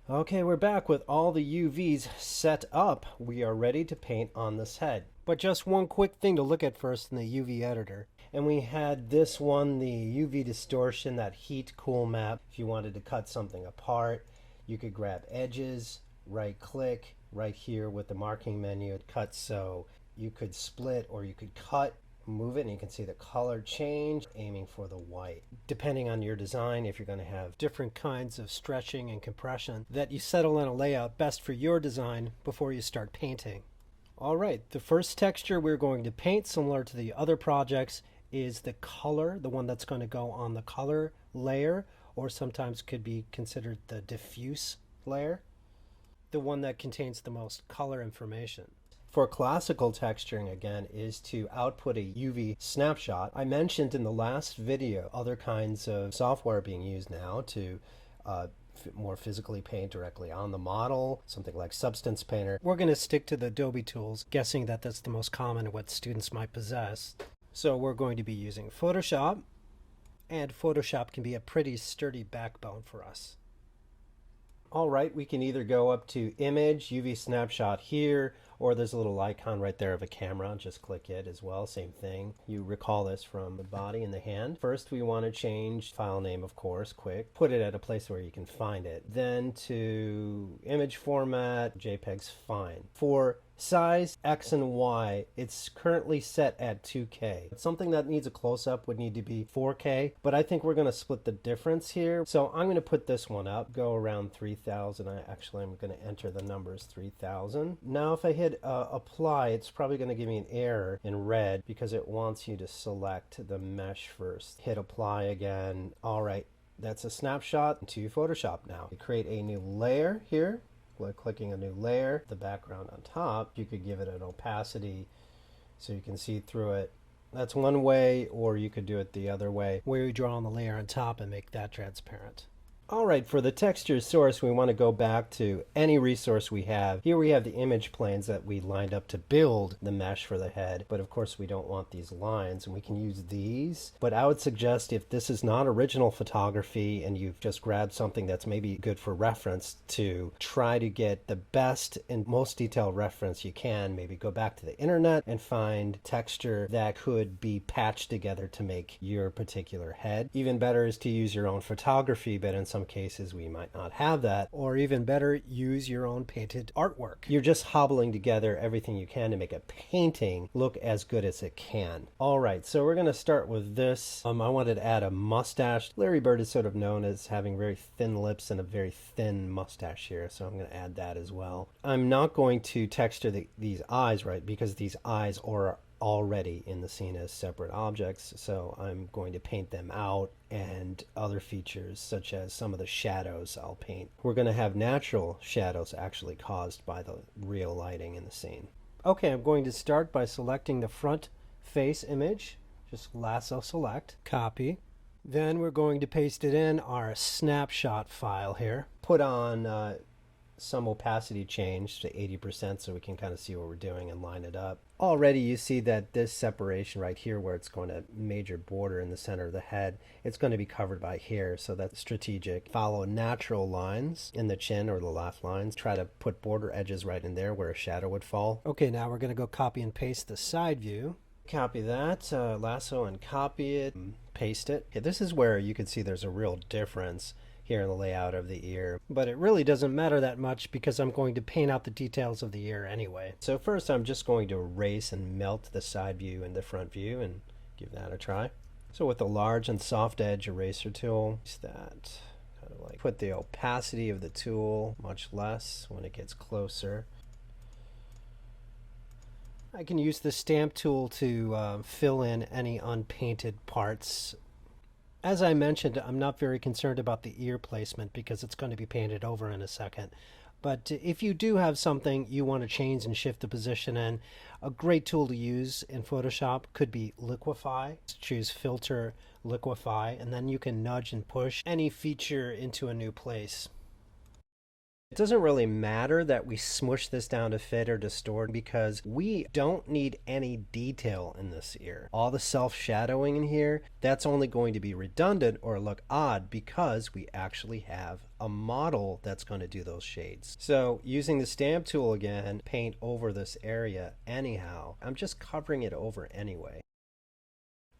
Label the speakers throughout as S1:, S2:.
S1: Okay, we're back with all the UVs set up. We are ready to paint on this head. But just one quick thing to look at first in the UV editor. And we had this one, the UV distortion, that heat cool map. If you wanted to cut something apart, you could grab edges, right click, right here with the marking menu, it cuts, so you could split or you could cut, move it, and you can see the color change, aiming for the white. Depending on your design, if you're going to have different kinds of stretching and compression, that you settle on a layout best for your design before you start painting. All right, the first texture we're going to paint, similar to the other projects, is the color, the one that's going to go on the color layer, or sometimes could be considered the diffuse layer, the one that contains the most color information. For classical texturing, again, is to output a UV snapshot. I mentioned in the last video other kinds of software being used now to more physically paint directly on the model, something like Substance Painter. We're going to stick to the Adobe tools, guessing that that's the most common of what students might possess. So we're going to be using Photoshop, and Photoshop can be a pretty sturdy backbone for us. All right, we can either go up to Image, UV Snapshot here, or there's a little icon right there of a camera. Just click it as well, same thing. You recall this from the body and the hand. First, we want to change file name, of course, quick. Put it at a place where you can find it. Then to image format, JPEG's fine. For size X and Y, it's currently set at 2K. Something that needs a close-up would need to be 4K, but I think we're going to split the difference here. So I'm going to put this one up, go around 3000. I'm going to enter the numbers 3000. Now if I hit apply, it's probably going to give me an error in red because it wants you to select the mesh first. Hit apply again. All right, that's a snapshot to Photoshop now. Create a new layer here. Clicking a new layer, the background on top, you could give it an opacity so you can see through it. That's one way, or you could do it the other way, where you draw on the layer on top and make that transparent. All right, for the texture source, we want to go back to any resource we have. Here we have the image planes that we lined up to build the mesh for the head, but of course we don't want these lines, and we can use these. But I would suggest, if this is not original photography and you've just grabbed something that's maybe good for reference, to try to get the best and most detailed reference you can. Maybe go back to the internet and find texture that could be patched together to make your particular head. Even better is to use your own photography, but in some cases we might not have that. Or even better, use your own painted artwork. You're just hobbling together everything you can to make a painting look as good as it can. All right, so we're going to start with this. I wanted to add a mustache. Larry Bird is sort of known as having very thin lips and a very thin mustache here, so I'm going to add that as well. I'm not going to texture these eyes, right, because these eyes are already in the scene as separate objects, so I'm going to paint them out, and other features such as some of the shadows I'll paint. We're going to have natural shadows actually caused by the real lighting in the scene. Okay, I'm going to start by selecting the front face image. Just lasso select, copy. Then we're going to paste it in our snapshot file here. Put on some opacity change to 80% so we can kind of see what we're doing and line it up. Already you see that this separation right here, where it's going to major border in the center of the head, it's going to be covered by hair, so that's strategic. Follow natural lines in the chin or the laugh lines. Try to put border edges right in there where a shadow would fall. Okay, now we're going to go copy and paste the side view. Copy that, lasso and copy it, and paste it. Okay, this is where you can see there's a real difference here in the layout of the ear, but it really doesn't matter that much because I'm going to paint out the details of the ear anyway. So first I'm just going to erase and melt the side view and the front view and give that a try. So with the large and soft edge eraser tool, use that, kind of like put the opacity of the tool much less when it gets closer. I can use the stamp tool to fill in any unpainted parts. As I mentioned, I'm not very concerned about the ear placement because it's going to be painted over in a second. But if you do have something you want to change and shift the position in, a great tool to use in Photoshop could be Liquify. Choose Filter, Liquify, and then you can nudge and push any feature into a new place. It doesn't really matter that we smush this down to fit or distort because we don't need any detail in this ear. All the self-shadowing in here, that's only going to be redundant or look odd because we actually have a model that's going to do those shades. So using the stamp tool again, paint over this area anyhow. I'm just covering it over anyway.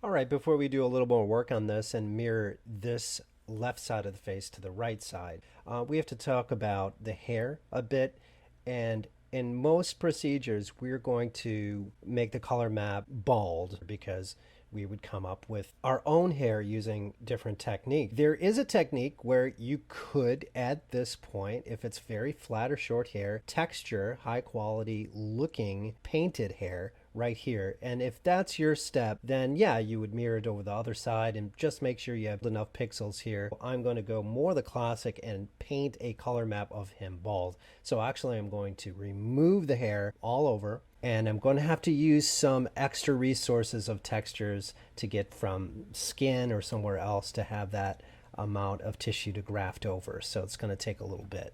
S1: All right, before we do a little more work on this and mirror this left side of the face to the right side, we have to talk about the hair a bit. And in most procedures, we're going to make the color map bald because we would come up with our own hair using different technique. There is a technique where you could, at this point, if it's very flat or short hair, texture high quality looking painted hair right here. And if that's your step, then yeah, you would mirror it over the other side and just make sure you have enough pixels here. I'm going to go more the classic and paint a color map of him bald. So actually I'm going to remove the hair all over, and I'm going to have to use some extra resources of textures to get from skin or somewhere else to have that amount of tissue to graft over. So it's going to take a little bit.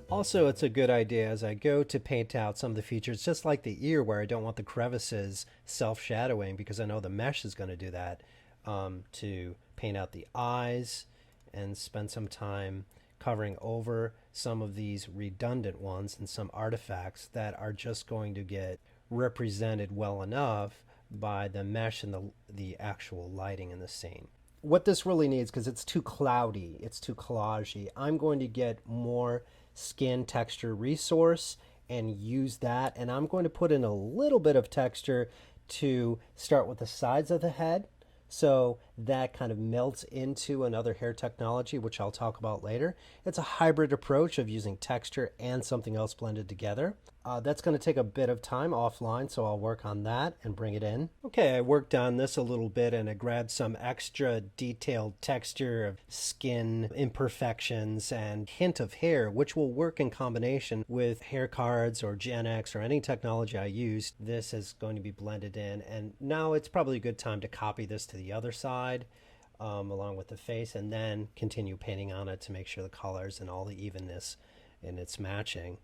S1: Also, it's a good idea as I go to paint out some of the features, just like the ear where I don't want the crevices self-shadowing because I know the mesh is going to do that, to paint out the eyes and spend some time covering over some of these redundant ones and some artifacts that are just going to get represented well enough by the mesh and the actual lighting in the scene. What this really needs, because it's too cloudy, it's too collagey, I'm going to get more skin texture resource and use that, and I'm going to put in a little bit of texture to start with the sides of the head, so that kind of melts into another hair technology, which I'll talk about later. It's a hybrid approach of using texture and something else blended together. That's going to take a bit of time offline, so I'll work on that and bring it in. Okay, I worked on this a little bit and I grabbed some extra detailed texture of skin imperfections and hint of hair, which will work in combination with hair cards or Gen X or any technology I used. This is going to be blended in, and now it's probably a good time to copy this to the other side. Along with the face, and then continue painting on it to make sure the colors and all the evenness and its matching.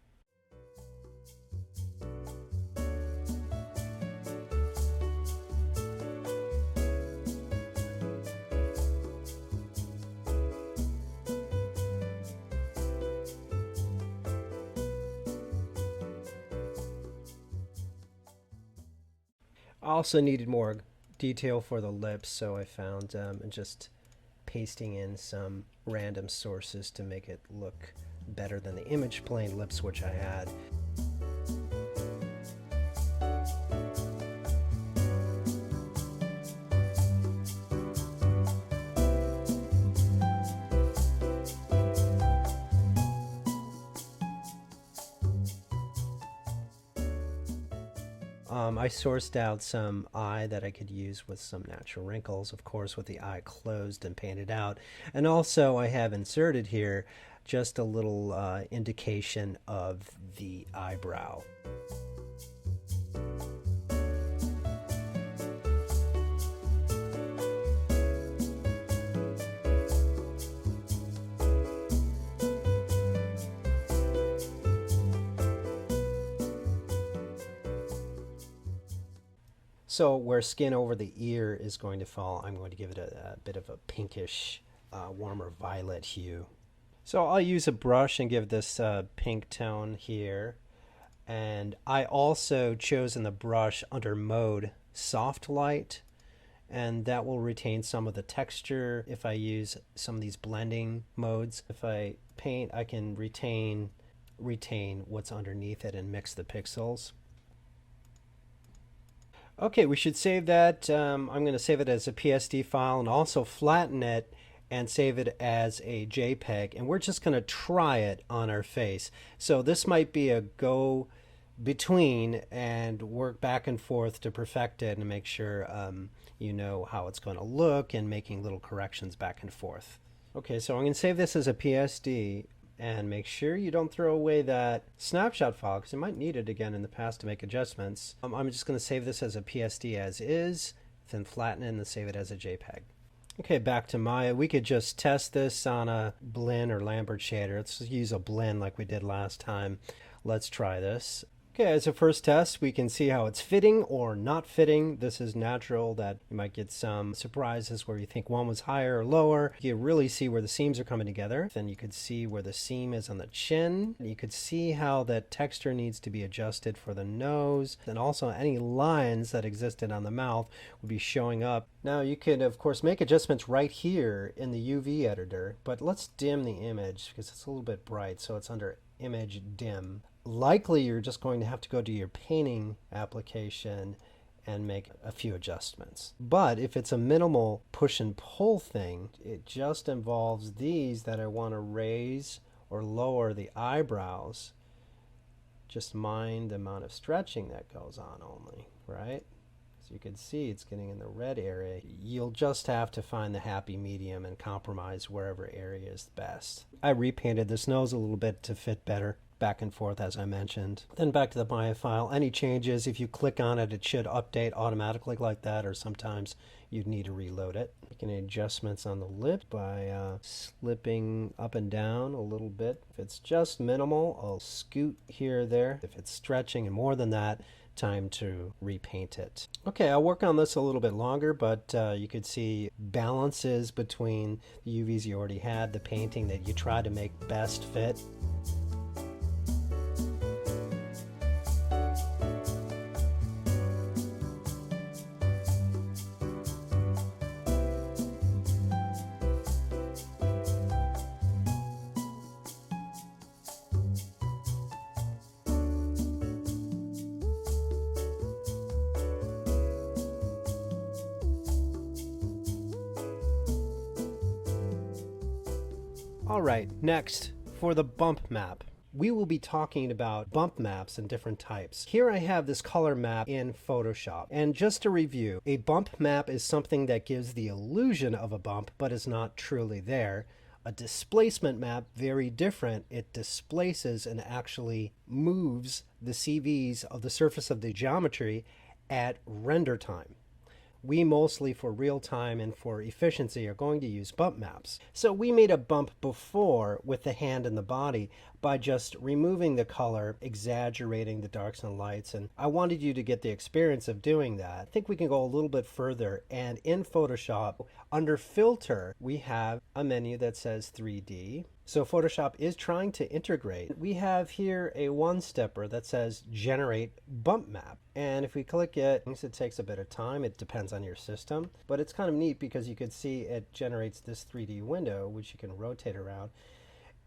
S1: I also needed more detail for the lips, so I found just pasting in some random sources to make it look better than the image plane lips which I had. I sourced out some eye that I could use with some natural wrinkles, of course, with the eye closed and painted out. And also I have inserted here just a little indication of the eyebrow. So where skin over the ear is going to fall, I'm going to give it a bit of a pinkish, warmer violet hue. So I'll use a brush and give this pink tone here. And I also chose in the brush under mode soft light, and that will retain some of the texture if I use some of these blending modes. If I paint, I can retain what's underneath it and mix the pixels. Okay, we should save that. I'm going to save it as a PSD file and also flatten it and save it as a JPEG. And we're just going to try it on our face. So this might be a go between and work back and forth to perfect it and make sure you know how it's going to look and making little corrections back and forth. Okay, so I'm going to save this as a PSD. And make sure you don't throw away that snapshot file because you might need it again in the past to make adjustments. I'm just going to save this as a PSD as is, then flatten it and then save it as a JPEG. Okay, back to Maya. We could just test this on a blend or Lambert shader. Let's use a blend like we did last time. Let's try this. Okay, as a first test, we can see how it's fitting or not fitting. This is natural that you might get some surprises where you think one was higher or lower. You really see where the seams are coming together. Then you could see where the seam is on the chin. You could see how that texture needs to be adjusted for the nose. And also any lines that existed on the mouth would be showing up. Now you could, of course, make adjustments right here in the UV editor, but let's dim the image because it's a little bit bright, so it's under Image Dim. Likely you're just going to have to go to your painting application and make a few adjustments. But if it's a minimal push and pull thing, it just involves these that I want to raise or lower the eyebrows. Just mind the amount of stretching that goes on only, right? So you can see it's getting in the red area. You'll just have to find the happy medium and compromise wherever area is best. I repainted this nose a little bit to fit better. Back and forth, as I mentioned. Then back to the Maya file. Any changes, if you click on it, it should update automatically like that, or sometimes you'd need to reload it. Making adjustments on the lip by slipping up and down a little bit. If it's just minimal, I'll scoot here or there. If it's stretching and more than that, time to repaint it. Okay, I'll work on this a little bit longer, but you could see balances between the UVs you already had, the painting that you try to make best fit. Alright, next, for the bump map. We will be talking about bump maps and different types. Here I have this color map in Photoshop. And just to review, a bump map is something that gives the illusion of a bump, but is not truly there. A displacement map, very different. It displaces and actually moves the CVs of the surface of the geometry at render time. We mostly, for real time and for efficiency, are going to use bump maps. So we made a bump before with the hand and the body by just removing the color, exaggerating the darks and lights, and I wanted you to get the experience of doing that. I think we can go a little bit further, and in Photoshop, under Filter, we have a menu that says 3D. So Photoshop is trying to integrate. We have here a one-stepper that says Generate Bump Map. And if we click it takes a bit of time. It depends on your system. But it's kind of neat because you can see it generates this 3D window, which you can rotate around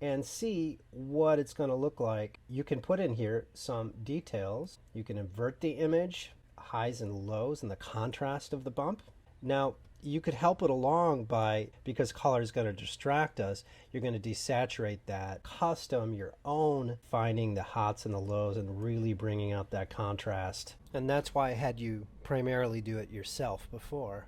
S1: and see what it's going to look like. You can put in here some details. You can invert the image, highs and lows, and the contrast of the bump. Now, you could help it along by, because color is going to distract us, you're going to desaturate that, custom your own, finding the hots and the lows and really bringing out that contrast. And that's why I had you primarily do it yourself before.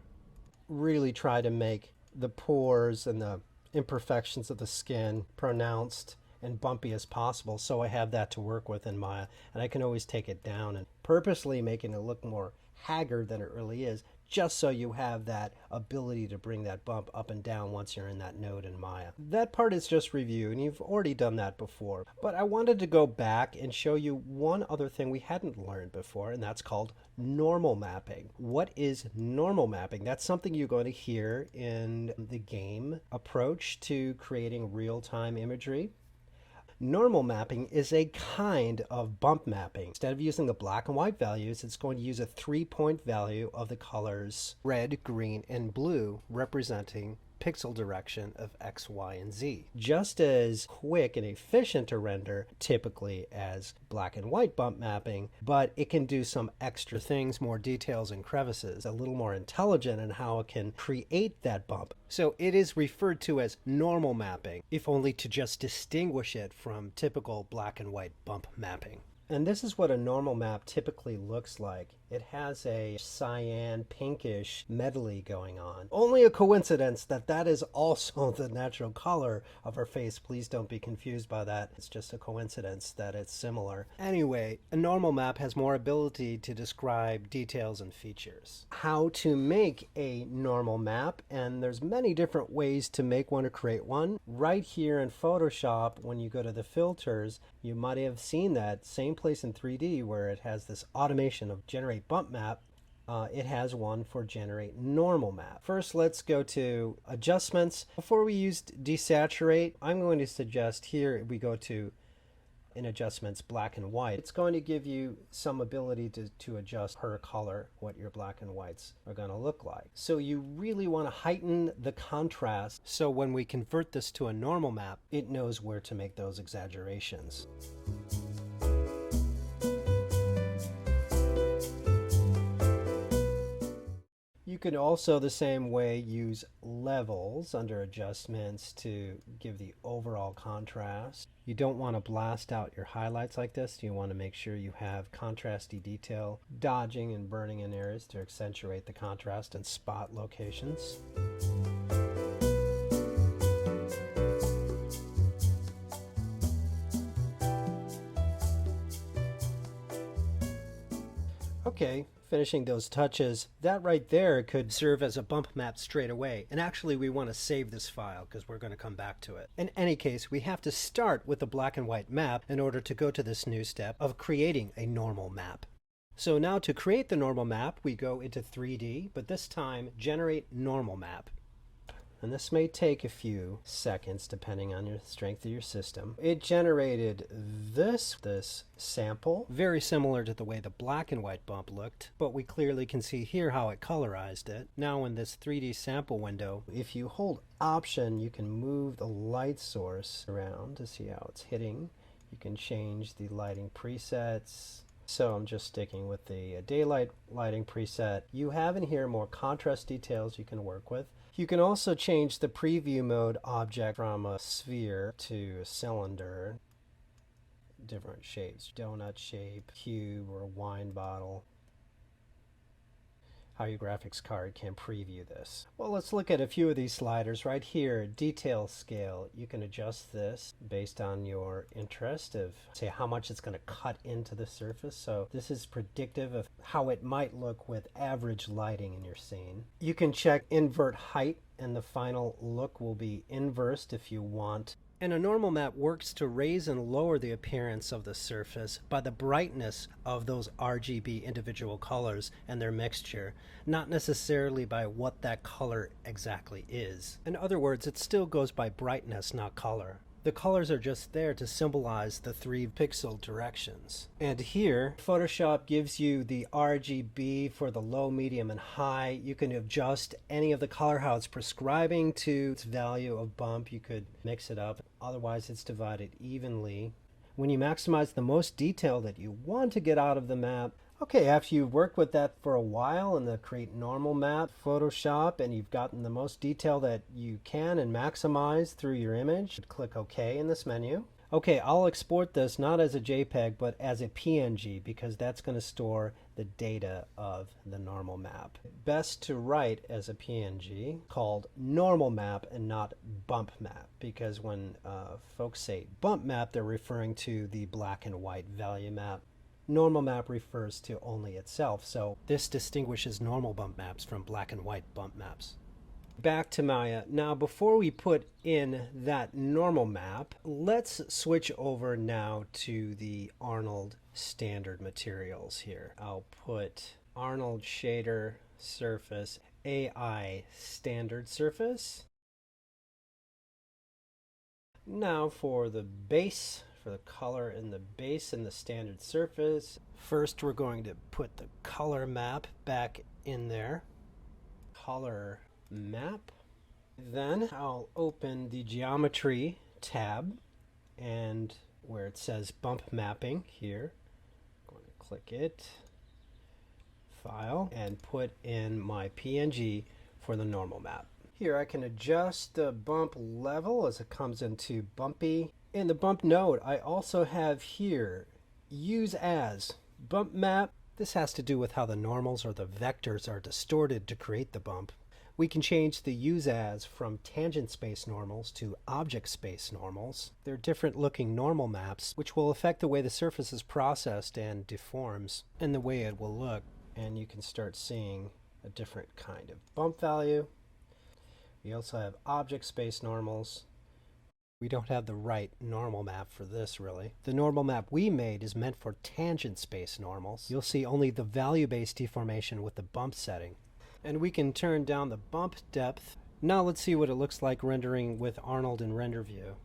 S1: Really try to make the pores and the imperfections of the skin pronounced and bumpy as possible, so I have that to work with in Maya, and I can always take it down and purposely making it look more haggard than it really is, just so you have that ability to bring that bump up and down once you're in that node in Maya. That part is just review, and you've already done that before. But I wanted to go back and show you one other thing we hadn't learned before, and that's called normal mapping. What is normal mapping? That's something you're going to hear in the game approach to creating real-time imagery. Normal mapping is a kind of bump mapping. Instead of using the black and white values, it's going to use a 3-point value of the colors red, green, and blue, representing pixel direction of X, Y, and Z. Just as quick and efficient to render typically as black and white bump mapping, but it can do some extra things, more details and crevices, a little more intelligent in how it can create that bump. So it is referred to as normal mapping, if only to just distinguish it from typical black and white bump mapping. And this is what a normal map typically looks like. it has a cyan pinkish medley going on. Only a coincidence that that is also the natural color of her face. Please don't be confused by that. It's just a coincidence that it's similar. Anyway, a normal map has more ability to describe details and features. How to make a normal map, and there's many different ways to make one or create one. Right here in Photoshop, when you go to the filters, you might have seen that same place in 3D where it has this automation of generate bump map. It has one for generate normal map. First, let's go to adjustments. Before we use desaturate, I'm going to suggest here we go to in adjustments black and white. It's going to give you some ability to adjust per color what your black and whites are going to look like. So you really want to heighten the contrast so when we convert this to a normal map, it knows where to make those exaggerations. You can also, the same way, use levels under adjustments to give the overall contrast. You don't want to blast out your highlights like this. You want to make sure you have contrasty detail, dodging and burning in areas to accentuate the contrast and spot locations. Okay, finishing those touches, that right there could serve as a bump map straight away. And actually we want to save this file because we're going to come back to it. In any case, we have to start with the black and white map in order to go to this new step of creating a normal map. So now to create the normal map, we go into 3D, but this time generate normal map. And this may take a few seconds depending on your strength of your system. It generated this sample, very similar to the way the black and white bump looked, but we clearly can see here how it colorized it. Now in this 3D sample window, if you hold Option, you can move the light source around to see how it's hitting. You can change the lighting presets. So I'm just sticking with the daylight lighting preset. You have in here more contrast details you can work with. You can also change the preview mode object from a sphere to a cylinder. Different shapes, donut shape, cube, or a wine bottle. How your graphics card can preview this. Well, let's look at a few of these sliders right here. Detail scale, you can adjust this based on your interest of, say, how much it's going to cut into the surface. So this is predictive of how it might look with average lighting in your scene. You can check invert height, and the final look will be inversed if you want. And a normal map works to raise and lower the appearance of the surface by the brightness of those RGB individual colors and their mixture, not necessarily by what that color exactly is. In other words, it still goes by brightness, not color. The colors are just there to symbolize the 3 pixel directions. And here, Photoshop gives you the RGB for the low, medium, and high. You can adjust any of the color, how it's prescribing to its value of bump. You could mix it up. Otherwise, it's divided evenly. When you maximize the most detail that you want to get out of the map, okay, after you've worked with that for a while in the Create Normal Map Photoshop and you've gotten the most detail that you can and maximize through your image, click OK in this menu. Okay, I'll export this not as a JPEG but as a PNG because that's going to store the data of the normal map. Best to write as a PNG called normal map and not bump map, because when folks say bump map, they're referring to the black and white value map. Normal map refers to only itself, so this distinguishes normal bump maps from black and white bump maps. Back to Maya. Now before we put in that normal map, let's switch over now to the Arnold standard materials here. I'll put Arnold shader surface, AI standard surface. Now for the base, for the color in the base and the standard surface. First we're going to put the color map back in there. Color map. Then I'll open the geometry tab and where it says bump mapping here, I'm going to click it, file, and put in my PNG for the normal map. Here I can adjust the bump level as it comes into bumpy. In the bump node, I also have here use as bump map This has to do with how the normals or the vectors are distorted to create the bump. We can change the use as from tangent space normals to object space normals. They're different looking normal maps, which will affect the way the surface is processed and deforms, and the way it will look. And you can start seeing a different kind of bump value. We also have object space normals. We don't have the right normal map for this, really. The normal map we made is meant for tangent space normals. You'll see only the value-based deformation with the bump setting. And we can turn down the bump depth. Now let's see what it looks like rendering with Arnold in render view.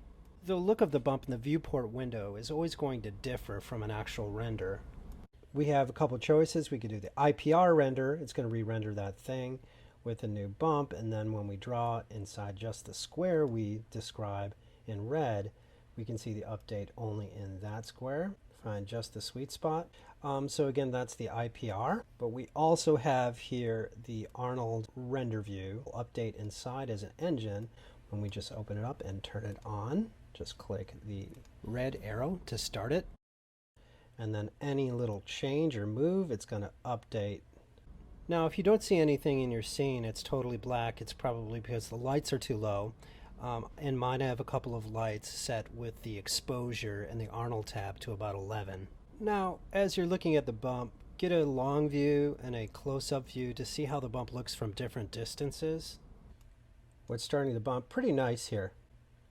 S1: The look of the bump in the viewport window is always going to differ from an actual render. We have a couple choices. We could do the IPR render. It's going to re-render that thing with a new bump, and then when we draw inside just the square we describe in red, we can see the update only in that square. Find just the sweet spot. So again, that's the IPR, but we also have here the Arnold render view. We'll update inside as an engine. When we just open it up and turn it on, just click the red arrow to start it. And then any little change or move, it's going to update. Now, if you don't see anything in your scene, it's totally black. It's probably because the lights are too low. In mine, I have a couple of lights set with the exposure and the Arnold tab to about 11. Now, as you're looking at the bump, get a long view and a close-up view to see how the bump looks from different distances. We're starting the bump pretty nice here,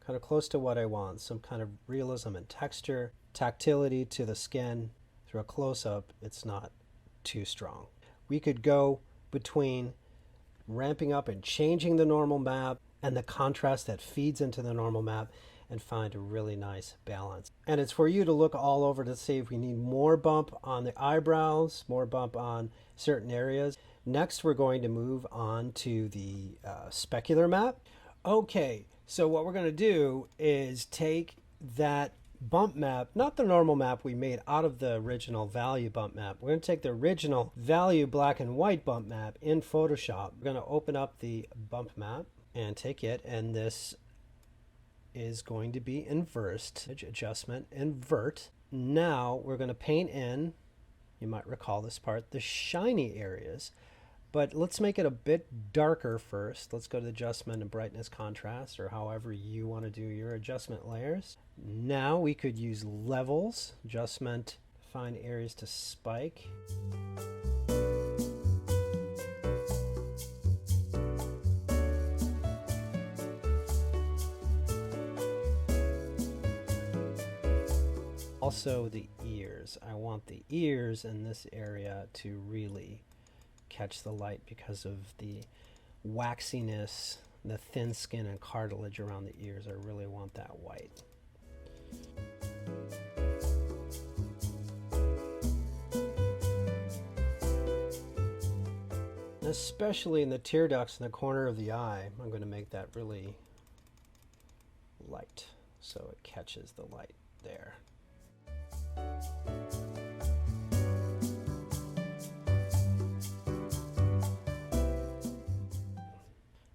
S1: kind of close to what I want. Some kind of realism and texture, tactility to the skin. Through a close-up, it's not too strong. We could go between ramping up and changing the normal map and the contrast that feeds into the normal map and find a really nice balance. And it's for you to look all over to see if we need more bump on the eyebrows, more bump on certain areas. Next, we're going to move on to the specular map. Okay, so what we're going to do is take that bump map, not the normal map we made out of the original value bump map. We're going to take the original value black and white bump map in Photoshop. We're going to open up the bump map and take it, and this is going to be inversed. Adjustment, invert. Now we're going to paint in, you might recall this part, the shiny areas. But let's make it a bit darker first. Let's go to the adjustment and brightness contrast, or however you want to do your adjustment layers. Now we could use levels, adjustment, find areas to spike. Also the ears. I want the ears in this area to really catch the light because of the waxiness, the thin skin and cartilage around the ears. I really want that white. Especially in the tear ducts in the corner of the eye, I'm going to make that really light so it catches the light there.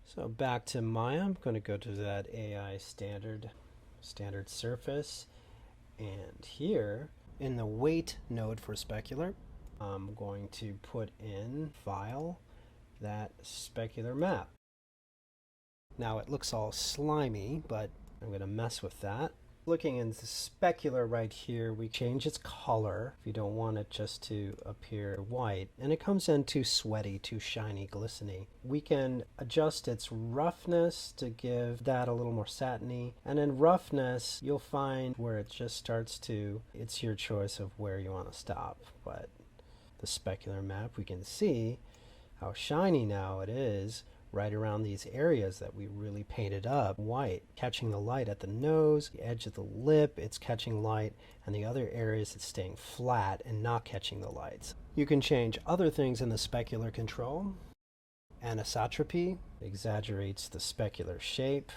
S1: So back to Maya, I'm going to go to that AI standard surface, and here in the weight node for specular, I'm going to put in file that specular map. Now it looks all slimy, but I'm going to mess with that. Looking in the specular right here, we change its color if you don't want it just to appear white, and it comes in too sweaty, too shiny, glistening. We can adjust its roughness to give that a little more satiny, and in roughness you'll find where it just starts to, it's your choice of where you want to stop. But the specular map, we can see how shiny now it is right around these areas that we really painted up white, catching the light at the nose, the edge of the lip, it's catching light, and the other areas it's staying flat and not catching the lights. You can change other things in the specular control. Anisotropy exaggerates the specular shape.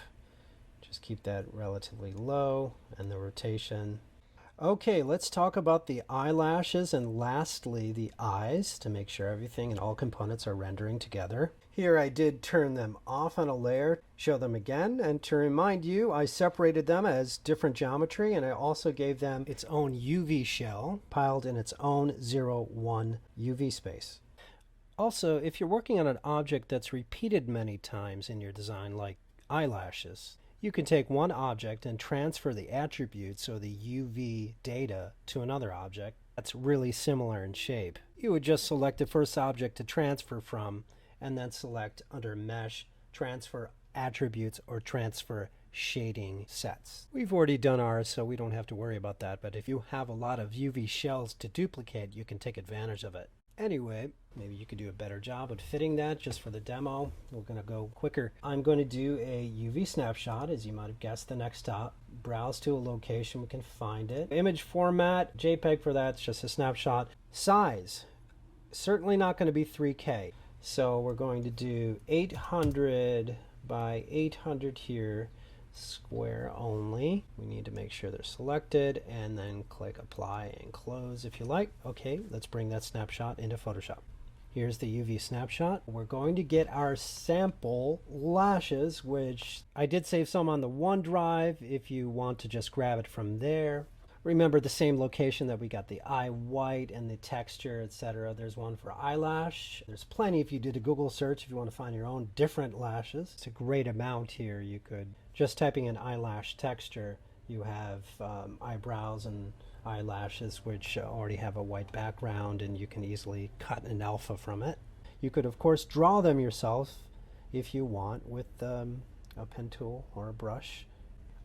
S1: Just keep that relatively low, and the rotation. Okay, let's talk about the eyelashes and lastly the eyes to make sure everything and all components are rendering together. Here I did turn them off on a layer, show them again, and to remind you, I separated them as different geometry and I also gave them its own UV shell piled in its own 0, 1 UV space. Also, if you're working on an object that's repeated many times in your design, like eyelashes, you can take one object and transfer the attributes or the UV data to another object that's really similar in shape. You would just select the first object to transfer from and then select under Mesh, Transfer Attributes or Transfer Shading Sets. We've already done ours, so we don't have to worry about that, but if you have a lot of UV shells to duplicate, you can take advantage of it. Anyway, maybe you could do a better job at fitting that just for the demo. We're going to go quicker. I'm going to do a UV snapshot, as you might have guessed, the next stop. Browse to a location, we can find it. Image format, JPEG for that, it's just a snapshot. Size, certainly not going to be 3K. So we're going to do 800 by 800 here, square only. We need to make sure they're selected and then click apply and close if you like. Okay, let's bring that snapshot into Photoshop. Here's the UV snapshot. We're going to get our sample lashes, which I did save some on the OneDrive if you want to just grab it from there. Remember the same location that we got the eye white and the texture, etc. There's one for eyelash. There's plenty if you did a Google search if you want to find your own different lashes. It's a great amount here. You could, just typing in eyelash texture, you have eyebrows and eyelashes which already have a white background and you can easily cut an alpha from it. You could of course draw them yourself if you want with a pen tool or a brush.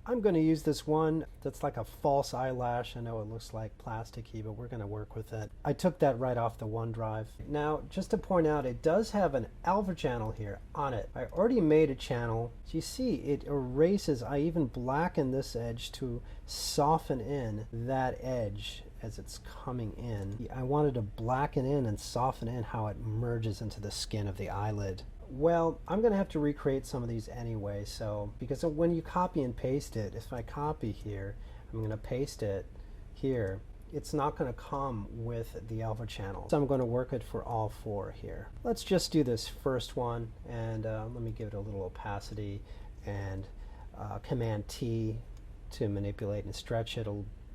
S1: I'm going to use this one that's like a false eyelash. I know it looks like plasticky, but we're going to work with it. I took that right off the OneDrive. Now, just to point out, it does have an alpha channel here on it. I already made a channel. You see, it erases. I even blacken this edge to soften in that edge as it's coming in. I wanted to blacken in and soften in how it merges into the skin of the eyelid. Well, I'm going to have to recreate some of these anyway, so because when you copy and paste it, if I copy here, I'm going to paste it here, it's not going to come with the alpha channel. So I'm going to work it for all four here. Let's just do this first one, and let me give it a little opacity, and Command T to manipulate and stretch it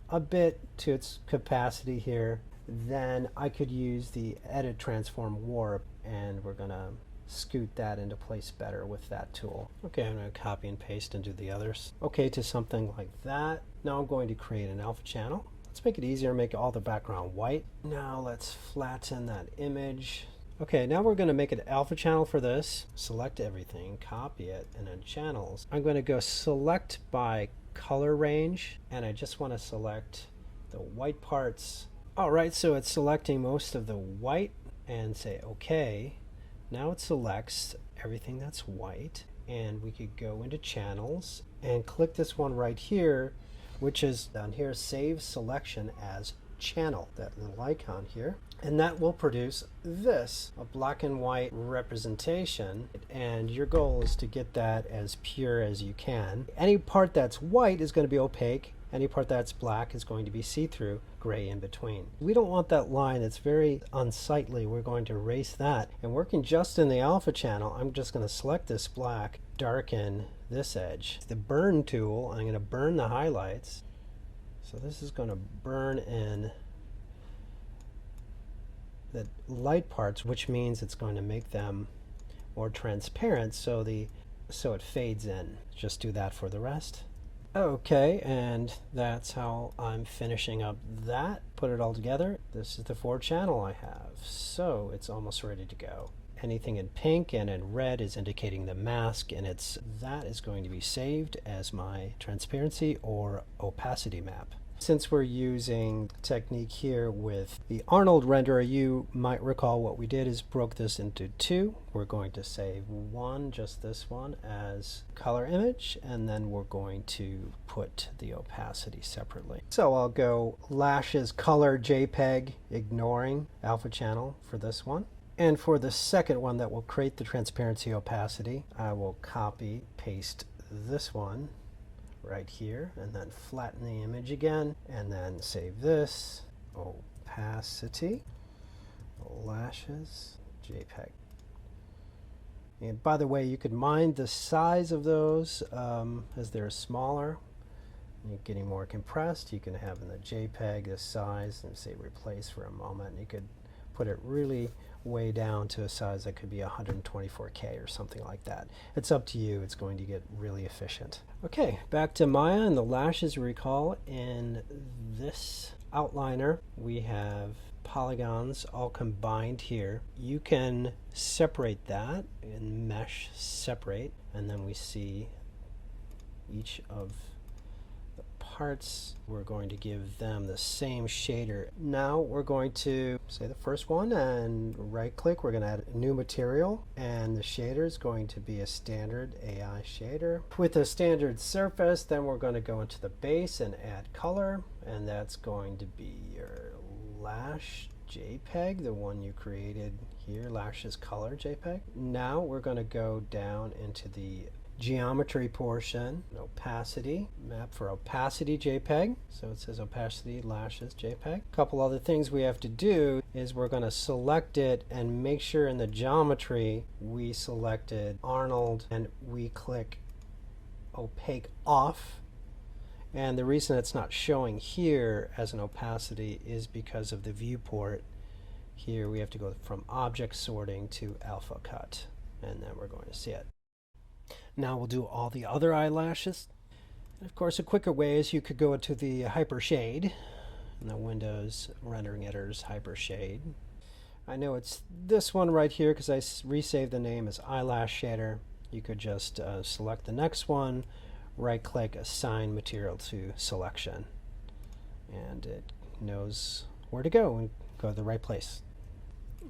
S1: a bit to its capacity here. Then I could use the Edit Transform Warp, and we're going to scoot that into place better with that tool. Okay, I'm going to copy and paste and do the others. Okay, to something like that. Now I'm going to create an alpha channel. Let's make it easier, make all the background white. Now let's flatten that image. Okay, now we're going to make an alpha channel for this. Select everything, copy it, and then channels. I'm going to go select by color range, and I just want to select the white parts. Alright, so it's selecting most of the white, and say OK. Now it selects everything that's white, and we could go into channels and click this one right here, which is down here, save selection as channel, that little icon here, and that will produce this, a black and white representation, and your goal is to get that as pure as you can. Any part that's white is going to be opaque. Any part that's black is going to be see-through, gray in between. We don't want that line, it's very unsightly. We're going to erase that. And working just in the alpha channel, I'm just going to select this black, darken this edge. The burn tool, I'm going to burn the highlights. So this is going to burn in the light parts, which means it's going to make them more transparent so it fades in. Just do that for the rest. Okay, and that's how I'm finishing up that. Put it all together. This is the 4 channel I have, so it's almost ready to go. Anything in pink and in red is indicating the mask, and that is going to be saved as my transparency or opacity map. Since we're using the technique here with the Arnold renderer, you might recall what we did is broke this into 2. We're going to save one, just this one, as color image, and then we're going to put the opacity separately. So I'll go lashes color JPEG, ignoring alpha channel for this one. And for the second one that will create the transparency opacity, I will copy, paste this one right here, and then flatten the image again, and then save this. Opacity, lashes, JPEG. And by the way, you could mind the size of those as they're smaller. You're getting more compressed. You can have in the JPEG this size and say replace for a moment. You could put it really way down to a size that could be 124K or something like that. It's up to you. It's going to get really efficient. Okay, back to Maya and the lashes. Recall in this outliner we have polygons all combined here. You can separate that in mesh separate, and then we see each of the parts. We're going to give them the same shader. Now we're going to say the first one and right click. We're going to add a new material, and the shader is going to be a standard AI shader with a standard surface. Then we're going to go into the base and add color, and that's going to be your lash JPEG, the one you created here, lashes color JPEG. Now we're going to go down into the geometry portion, opacity, map for opacity JPEG. So it says opacity lashes JPEG. A couple other things we have to do is we're going to select it and make sure in the geometry we selected Arnold, and we click opaque off. And the reason it's not showing here as an opacity is because of the viewport. Here we have to go from object sorting to alpha cut, and then we're going to see it. Now we'll do all the other eyelashes. And of course, a quicker way is you could go into the hyper shade in the Windows rendering editor's hyper shade. I know it's this one right here because I resaved the name as eyelash shader. You could just select the next one, right click, assign material to selection, and it knows where to go and go to the right place.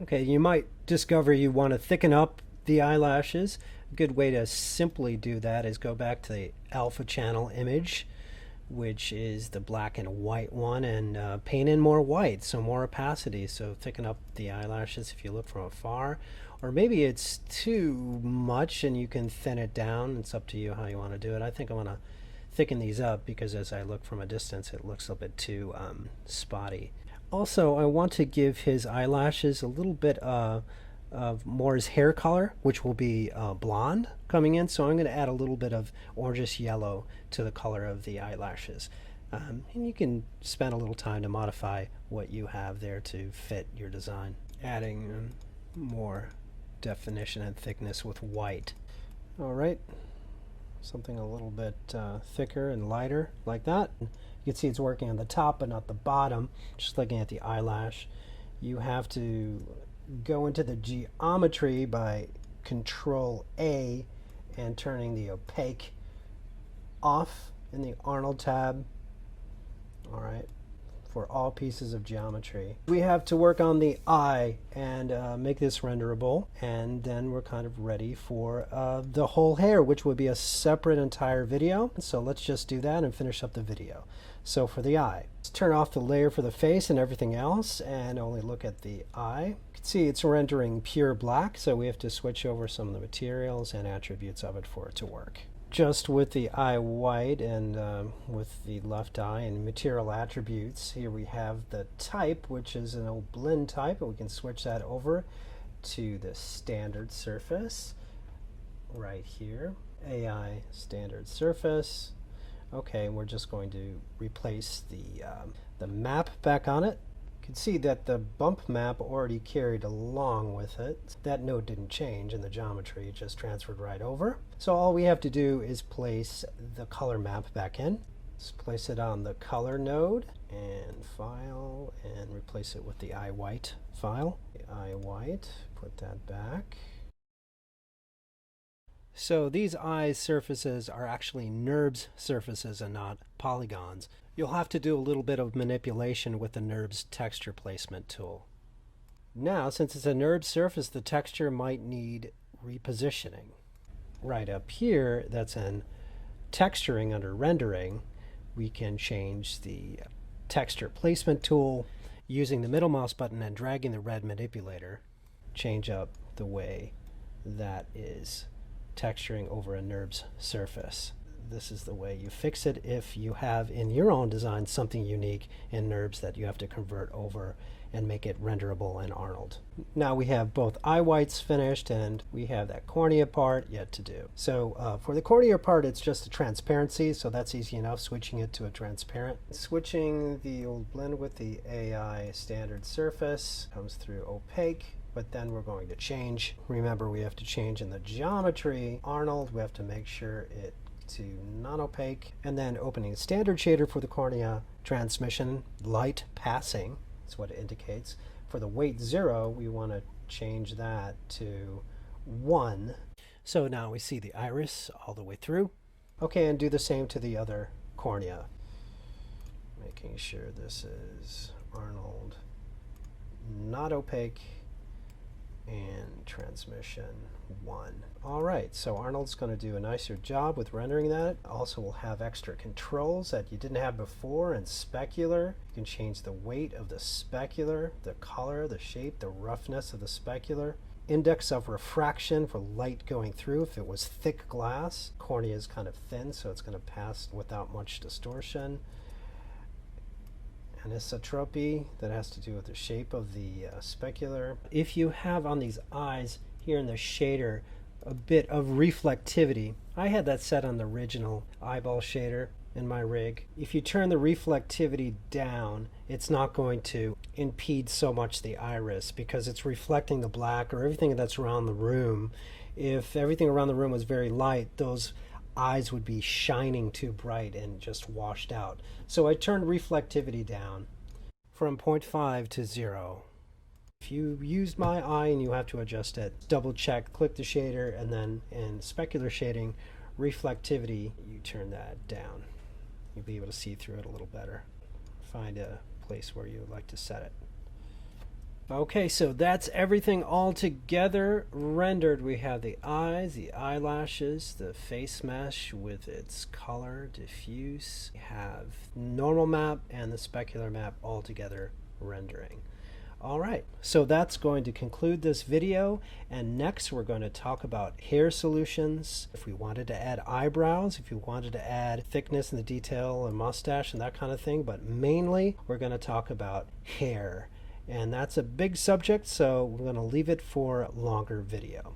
S1: Okay, you might discover you want to thicken up the eyelashes. A good way to simply do that is go back to the alpha channel image, which is the black and white one, and paint in more white, so more opacity. So thicken up the eyelashes if you look from afar, or maybe it's too much and you can thin it down. It's up to you how you want to do it. I think I want to thicken these up because as I look from a distance it looks a bit too spotty. Also, I want to give his eyelashes a little bit of more his hair color, which will be blonde coming in, so I'm going to add a little bit of orangish yellow to the color of the eyelashes. And you can spend a little time to modify what you have there to fit your design. Adding more definition and thickness with white. Alright, something a little bit thicker and lighter like that. You can see it's working on the top but not the bottom. Just looking at the eyelash, you have to go into the geometry by Control A and turning the opaque off in the Arnold tab. Alright, for all pieces of geometry. We have to work on the eye and make this renderable, and then we're kind of ready for the whole hair, which would be a separate entire video. So let's just do that and finish up the video. So for the eye, let's turn off the layer for the face and everything else and only look at the eye. You can see it's rendering pure black, so we have to switch over some of the materials and attributes of it for it to work. Just with the eye white and with the left eye and material attributes, here we have the type, which is an old blend type, and we can switch that over to the standard surface right here. AI standard surface. Okay, we're just going to replace the map back on it. You can see that the bump map already carried along with it. That node didn't change in the geometry, it just transferred right over. So all we have to do is place the color map back in. Let's place it on the color node and file and replace it with the eye white file. The eye white, put that back. So these eye surfaces are actually NURBS surfaces and not polygons. You'll have to do a little bit of manipulation with the NURBS texture placement tool. Now, since it's a NURBS surface, the texture might need repositioning. Right up here, that's in texturing under rendering, we can change the texture placement tool using the middle mouse button and dragging the red manipulator. Change up the way that is texturing over a NURBS surface. this is the way you fix it if you have in your own design something unique in NURBS that you have to convert over and make it renderable in Arnold. Now we have both eye whites finished and we have that cornea part yet to do. So for the cornea part, it's just a transparency, so that's easy enough, switching it to a transparent. Switching the old blend with the AI standard surface comes through opaque. But then we're going to change. Remember, we have to change in the geometry. Arnold, we have to make sure it to non-opaque. And then opening standard shader for the cornea, transmission, light passing, that's what it indicates. For the weight 0, we want to change that to 1. So now we see the iris all the way through. Okay, and do the same to the other cornea. Making sure this is Arnold, not opaque, and transmission 1. All right, so Arnold's going to do a nicer job with rendering that. Also, we'll have extra controls that you didn't have before in specular. You can change the weight of the specular, the color, the shape, the roughness of the specular. Index of refraction for light going through. If it was thick glass, cornea is kind of thin, so it's going to pass without much distortion. Anisotropy, that has to do with the shape of the specular. If you have on these eyes here in the shader a bit of reflectivity, I had that set on the original eyeball shader in my rig. If you turn the reflectivity down, it's not going to impede so much the iris because it's reflecting the black or everything that's around the room. If everything around the room was very light, those eyes would be shining too bright and just washed out. So I turned reflectivity down from 0.5 to 0. If you used my eye and you have to adjust it, double check, click the shader, and then in specular shading, reflectivity, you turn that down. You'll be able to see through it a little better. Find a place where you would like to set it. Okay, so that's everything all together rendered. We have the eyes, the eyelashes, the face mesh with its color, diffuse. We have normal map and the specular map all together rendering. All right, so that's going to conclude this video, and next we're going to talk about hair solutions. If we wanted to add eyebrows, if you wanted to add thickness in the detail and mustache and that kind of thing, but mainly we're going to talk about hair. And that's a big subject, so we're going to leave it for a longer video.